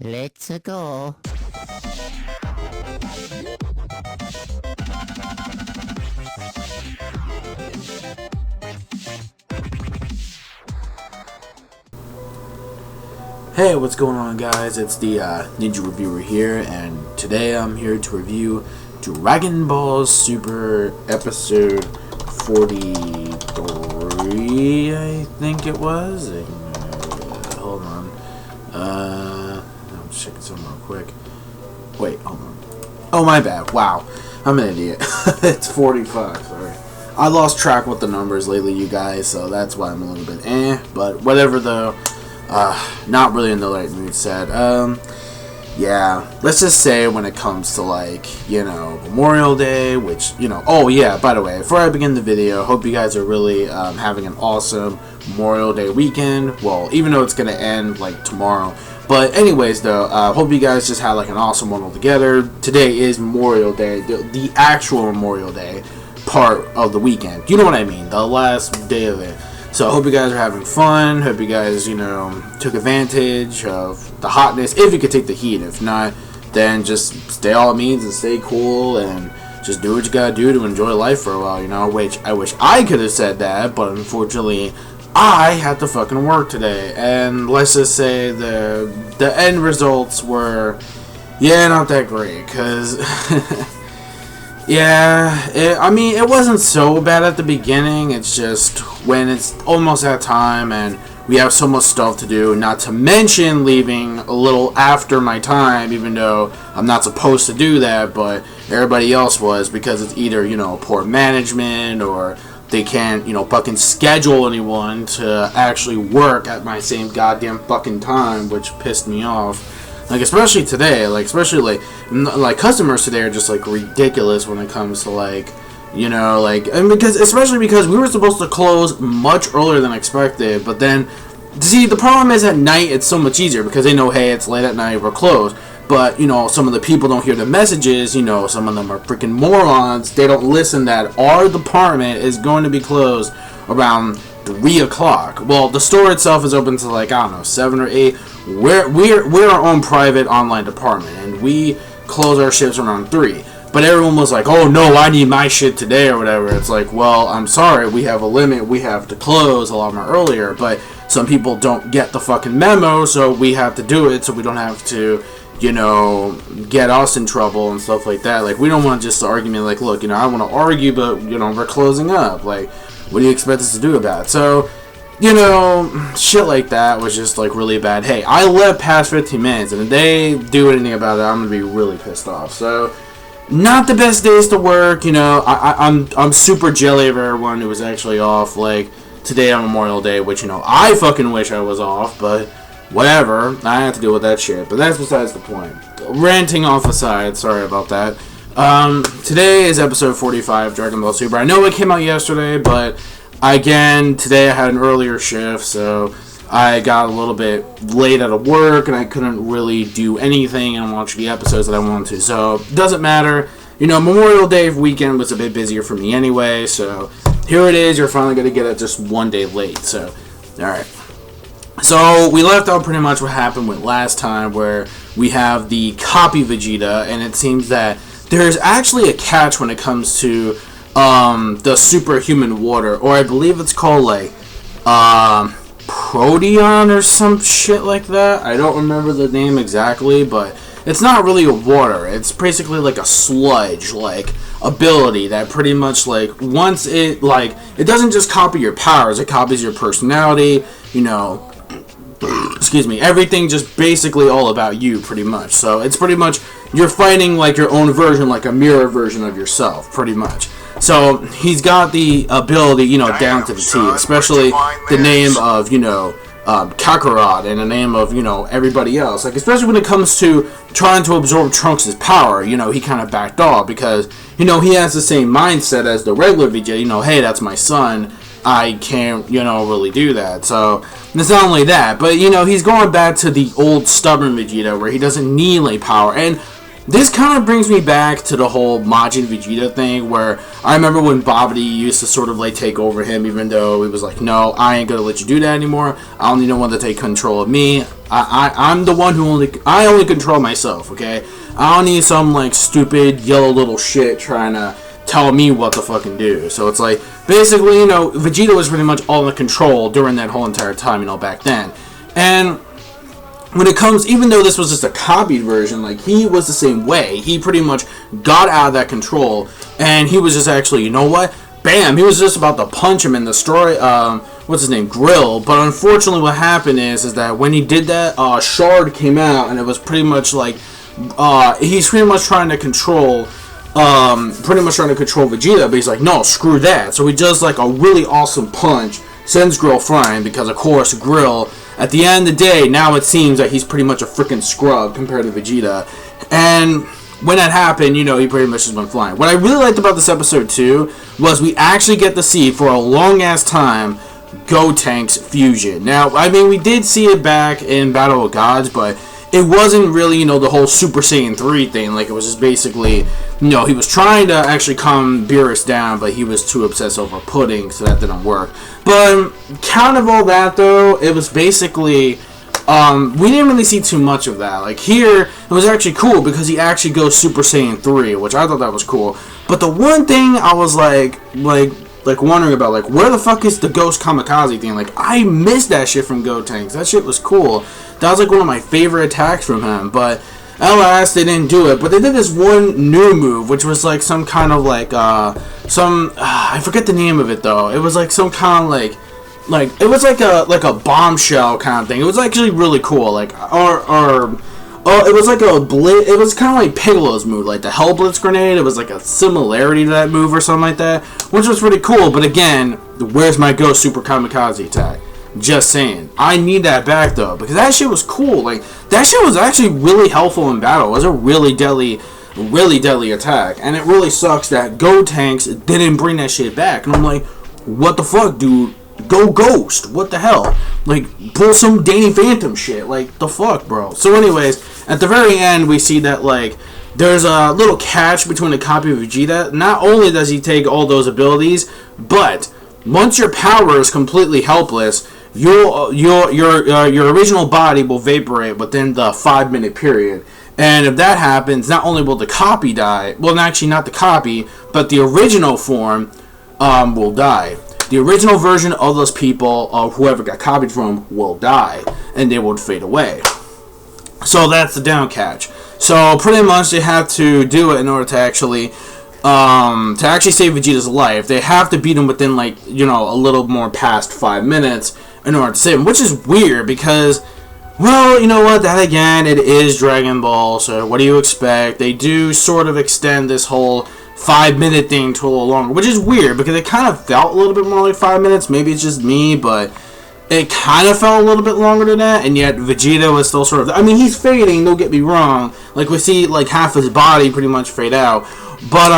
Let's go. Hey, what's going on, guys? It's the Ninja Reviewer here, and today I'm here to review Dragon Ball Super Episode 43, I think it was. Hold on. I'm checking something real quick. Wait, hold on. Oh, my bad. Wow. I'm an idiot. It's 45, sorry. I lost track with the numbers lately, you guys, so that's why I'm a little bit but whatever, though. Not really in the right mood, sad. Yeah, let's just say when it comes to, like, you know, Memorial Day, which, you know, oh yeah, by the way, before I begin the video, hope you guys are really, having an awesome Memorial Day weekend. Well, even though it's gonna end, like, tomorrow. But anyways, though, hope you guys just had, like, an awesome one altogether. Today is Memorial Day, the actual Memorial Day part of the weekend. You know what I mean? The last day of it. So I hope you guys are having fun. Hope you guys, you know, took advantage of the hotness. If you could take the heat. If not, then just stay all it means and stay cool and just do what you gotta do to enjoy life for a while, you know. Which I wish I could have said that, but unfortunately, I had to fucking work today. And let's just say the end results were, yeah, not that great. Cause yeah, I mean, it wasn't so bad at the beginning. It's just when it's almost that time and we have so much stuff to do, not to mention leaving a little after my time, even though I'm not supposed to do that, but everybody else was, because it's either, you know, poor management or they can't, you know, fucking schedule anyone to actually work at my same goddamn fucking time, which pissed me off. Like, especially today, like, especially, like, customers today are just, like, ridiculous when it comes to, like, you know, like, and especially because we were supposed to close much earlier than expected, but then, see, the problem is at night, it's so much easier, because they know, hey, it's late at night, we're closed, but, you know, some of the people don't hear the messages, you know, some of them are freaking morons, they don't listen that our department is going to be closed around 3 o'clock. Well, the store itself is open to, like, I don't know, 7 or 8. We're our own private online department, and we close our shifts around 3. But everyone was like, oh no, I need my shit today or whatever. It's like, well, I'm sorry, we have a limit, we have to close a lot more earlier, but some people don't get the fucking memo, so we have to do it so we don't have to, you know, get us in trouble and stuff like that. Like, we don't want just to argue, like, look, you know, I want to argue, but, you know, we're closing up. Like, what do you expect us to do about it? So, you know, shit like that was just, like, really bad. Hey, I left past 15 minutes, and if they do anything about it, I'm gonna be really pissed off. So, not the best days to work, you know. I'm super jelly of everyone who was actually off, like, today on Memorial Day, which, you know, I fucking wish I was off, but whatever. I have to deal with that shit, but that's besides the point. Ranting off aside, sorry about that. Today is episode 45 of Dragon Ball Super. I know it came out yesterday, but again, today I had an earlier shift, so I got a little bit late out of work, and I couldn't really do anything and watch the episodes that I wanted to, so it doesn't matter. You know, Memorial Day weekend was a bit busier for me anyway, so here it is. You're finally going to get it just one day late, so, alright. So, we left out pretty much what happened with last time, where we have the copy Vegeta, and it seems that there's actually a catch when it comes to the superhuman water, or I believe it's called, like, Proteon or some shit like that. I don't remember the name exactly, but it's not really a water. It's basically like a sludge, like, ability that pretty much, like, once it, like, it doesn't just copy your powers, it copies your personality, you know, excuse me, everything just basically all about you, pretty much. So it's pretty much, you're fighting, like, your own version, like a mirror version of yourself, pretty much. So he's got the ability, you know, down to the T, especially the name of, you know, Kakarot, and the name of, you know, everybody else. Like, especially when it comes to trying to absorb Trunks' power, you know, he kind of backed off because, you know, he has the same mindset as the regular Vegeta. You know, hey, that's my son. I can't, you know, really do that. So, it's not only that, but, you know, he's going back to the old stubborn Vegeta where he doesn't need, like, power. And this kind of brings me back to the whole Majin Vegeta thing, where I remember when Babidi used to sort of like take over him, even though he was like, no, I ain't gonna let you do that anymore. I don't need no one to take control of me. I'm the one who I only control myself, okay? I don't need some like stupid yellow little shit trying to tell me what to fucking do. So it's like, basically, you know, Vegeta was pretty much all in control during that whole entire time, you know, back then. And when it comes, even though this was just a copied version, like, he was the same way. He pretty much got out of that control, and he was just actually, you know what? Bam! He was just about to punch him and destroy, what's his name? Grill. But unfortunately what happened is that when he did that, Shard came out, and it was pretty much like, he's pretty much trying to control, Vegeta, but he's like, no, screw that. So he does, like, a really awesome punch, sends Grill flying, because, of course, Grill, at the end of the day, now it seems like he's pretty much a freaking scrub compared to Vegeta. And when that happened, you know, he pretty much just went flying. What I really liked about this episode, too, was we actually get to see, for a long-ass time, GOTUNKS fusion. Now, I mean, we did see it back in Battle of Gods, but it wasn't really, you know, the whole Super Saiyan 3 thing. Like, it was just basically, you know, he was trying to actually calm Beerus down, but he was too obsessed over pudding, so that didn't work. But, count of all that, though, it was basically, we didn't really see too much of that. Like, here, it was actually cool, because he actually goes Super Saiyan 3, which I thought that was cool. But the one thing I was, like wondering about, like, where the fuck is the Ghost Kamikaze thing? Like, I missed that shit from GOTUNKS. That shit was cool. That was, like, one of my favorite attacks from him, but alas, they didn't do it. But they did this one new move, which was, like, some kind of, like, I forget the name of it, though. It was, like, some kind of, like, it was, like a bombshell kind of thing. It was actually really cool, like, it was like it was kind of like Piccolo's move, like the Hell Blitz grenade. It was like a similarity to that move or something like that, which was pretty cool. But again, where's my Ghost Super Kamikaze attack? Just saying. I need that back, though, because that shit was cool. Like, that shit was actually really helpful in battle. It was a really deadly attack. And it really sucks that GOTUNKS didn't bring that shit back. And I'm like, what the fuck, dude? Go Ghost. What the hell? Like, pull some Danny Phantom shit. Like, the fuck, bro? So anyways, at the very end, we see that, like, there's a little catch between a copy of Vegeta. Not only does he take all those abilities, but once your power is completely helpless, your original body will vaporate within the 5-minute period. And if that happens, not only will the copy die, well, actually not the copy, but the original form will die. The original version of those people, or whoever got copied from, will die, and they would fade away. So that's the down catch. So pretty much they have to do it in order to actually save Vegeta's life. They have to beat him within, like, you know, a little more past 5 minutes in order to save him, which is weird because, well, you know what, that again, it is Dragon Ball, so what do you expect? They do sort of extend this whole 5-minute thing to a little longer, which is weird because it kind of felt a little bit more like 5 minutes. Maybe it's just me, but it kind of felt a little bit longer than that, and yet Vegeta was still sort of, I mean, he's fading, don't get me wrong. Like, we see, like, half his body pretty much fade out. But,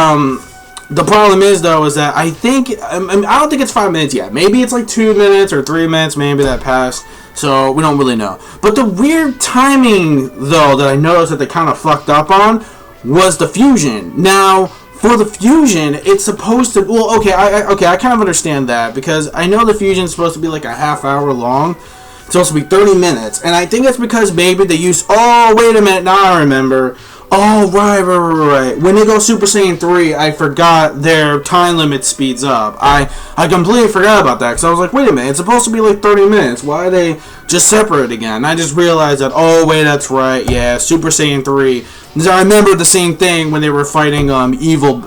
the problem is, though, is that I don't think it's 5 minutes yet. Maybe it's like 2 minutes or 3 minutes, maybe that passed. So, we don't really know. But the weird timing, though, that I noticed that they kind of fucked up on was the fusion. Now, for the fusion, it's supposed to, well, okay, I kind of understand that, because I know the fusion is supposed to be like a half hour long. It's supposed to be 30 minutes, and I think it's because maybe they used, oh, wait a minute, now I remember. Oh, right. When they go Super Saiyan 3, I forgot their time limit speeds up. I completely forgot about that, because I was like, wait a minute, it's supposed to be like 30 minutes. Why are they just separate again? And I just realized that, oh, wait, that's right, yeah, Super Saiyan 3. I remember the same thing when they were fighting evil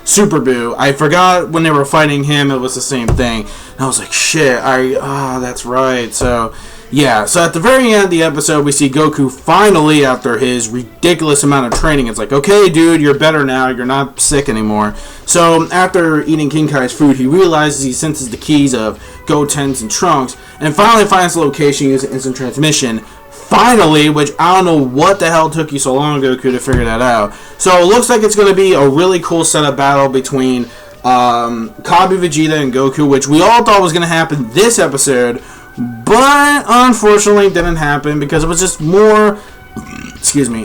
Super Boo. I forgot when they were fighting him, it was the same thing. And I was like, shit, that's right. So, yeah, so at the very end of the episode, we see Goku finally, after his ridiculous amount of training, it's like, okay, dude, you're better now, you're not sick anymore. So, after eating King Kai's food, he realizes he senses the keys of Gotenks and Trunks, and finally finds the location using instant transmission. Finally, which I don't know what the hell took you so long, Goku, to figure that out. So, it looks like it's going to be a really cool setup battle between Kabi Vegeta and Goku, which we all thought was going to happen this episode, but unfortunately it didn't happen because it was just more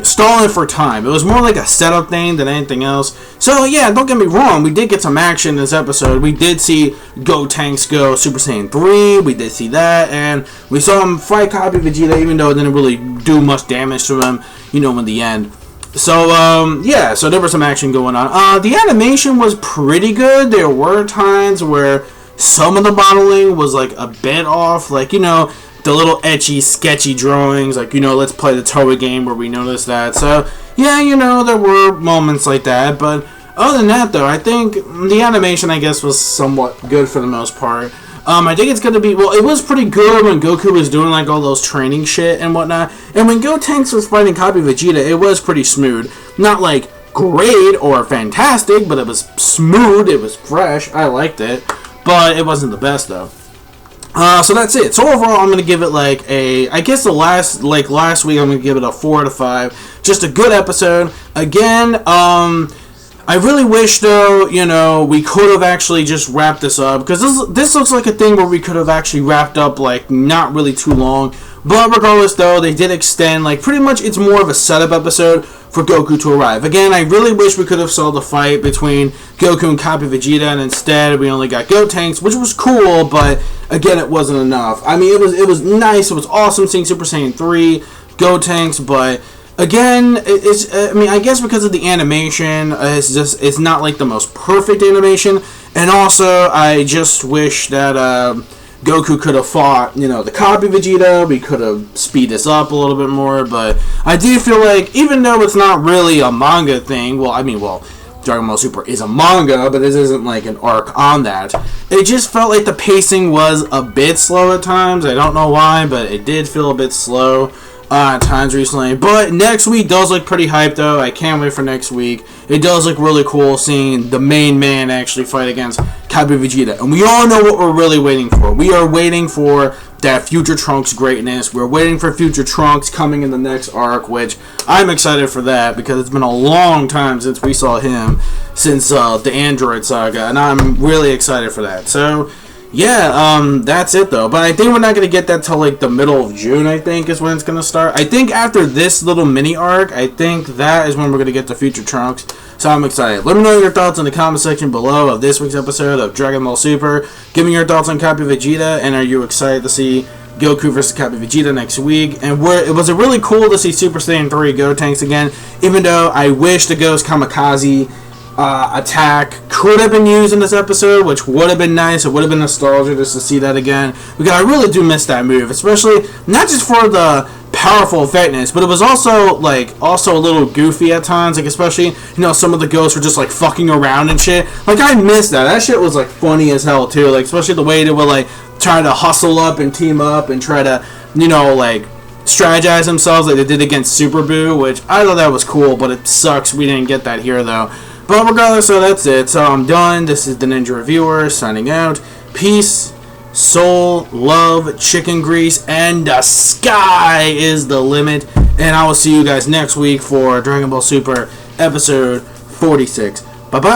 stalling for time. It was more like a setup thing than anything else. So yeah, don't get me wrong, we did get some action in this episode. We did see GOTUNKS go Super Saiyan 3, we did see that, and we saw him fight Copy Vegeta, even though it didn't really do much damage to him, you know, in the end. So, yeah, so there was some action going on. The animation was pretty good. There were times where some of the modeling was, like, a bit off. Like, you know, the little etchy, sketchy drawings. Like, you know, let's play the Toei game where we noticed that. So, yeah, you know, there were moments like that. But other than that, though, I think the animation, I guess, was somewhat good for the most part. I think it's going to be... Well, it was pretty good when Goku was doing, like, all those training shit and whatnot. And when GOTUNKS was fighting Copy Vegeta, it was pretty smooth. Not, like, great or fantastic, but it was smooth. It was fresh. I liked it. But it wasn't the best, though. So that's it. So overall, I'm going to give it, like, a... I guess last week, I'm going to give it a 4 out of 5. Just a good episode. Again, I really wish, though, you know, we could have actually just wrapped this up, because this looks like a thing where we could have actually wrapped up, like, not really too long. But regardless, though, they did extend, like, pretty much it's more of a setup episode for Goku to arrive. Again, I really wish we could have saw the fight between Goku and Copy Vegeta, and instead we only got GOTUNKS, which was cool, but again, it wasn't enough. I mean, it was nice, it was awesome seeing Super Saiyan 3, GOTUNKS, but... Again, I mean, I guess because of the animation, it's not like the most perfect animation, and also I just wish that Goku could have fought, you know, the Copy Vegeta. We could have speed this up a little bit more, but I do feel like, even though it's not really a manga thing, Dragon Ball Super is a manga, but this isn't like an arc on that. It just felt like the pacing was a bit slow at times. I don't know why, but it did feel a bit slow at times recently. But next week does look pretty hyped, though. I can't wait for next week. It does look really cool seeing the main man actually fight against Copy Vegeta. And we all know what we're really waiting for. We are waiting for that Future Trunks greatness. We're waiting for Future Trunks coming in the next arc, which I'm excited for that, because it's been a long time since we saw him, since the Android saga, and I'm really excited for that. So yeah, that's it, though. But I think we're not going to get that till, like, the middle of June, I think, is when it's going to start. I think after this little mini arc, I think that is when we're going to get the Future Trunks. So I'm excited. Let me know your thoughts in the comment section below of this week's episode of Dragon Ball Super. Give me your thoughts on Copy Vegeta, and are you excited to see Goku versus Copy Vegeta next week? And was it really cool to see Super Saiyan 3 GOTUNKS again, even though I wish the Ghost Kamikaze attack could have been used in this episode, which would have been nice. It would have been nostalgia just to see that again, because I really do miss that move, especially not just for the powerful effectiveness, but it was also a little goofy at times, like, especially, you know, some of the ghosts were just like fucking around and shit. Like, I missed that shit was like funny as hell too, like, especially the way they would like try to hustle up and team up and try to, you know, like, strategize themselves like they did against Super Boo, which I thought that was cool, but it sucks we didn't get that here, though. But regardless, so that's it. So I'm done. This is the Ninja Reviewer signing out. Peace, soul, love, chicken grease, and the sky is the limit. And I will see you guys next week for Dragon Ball Super episode 46. Bye-bye.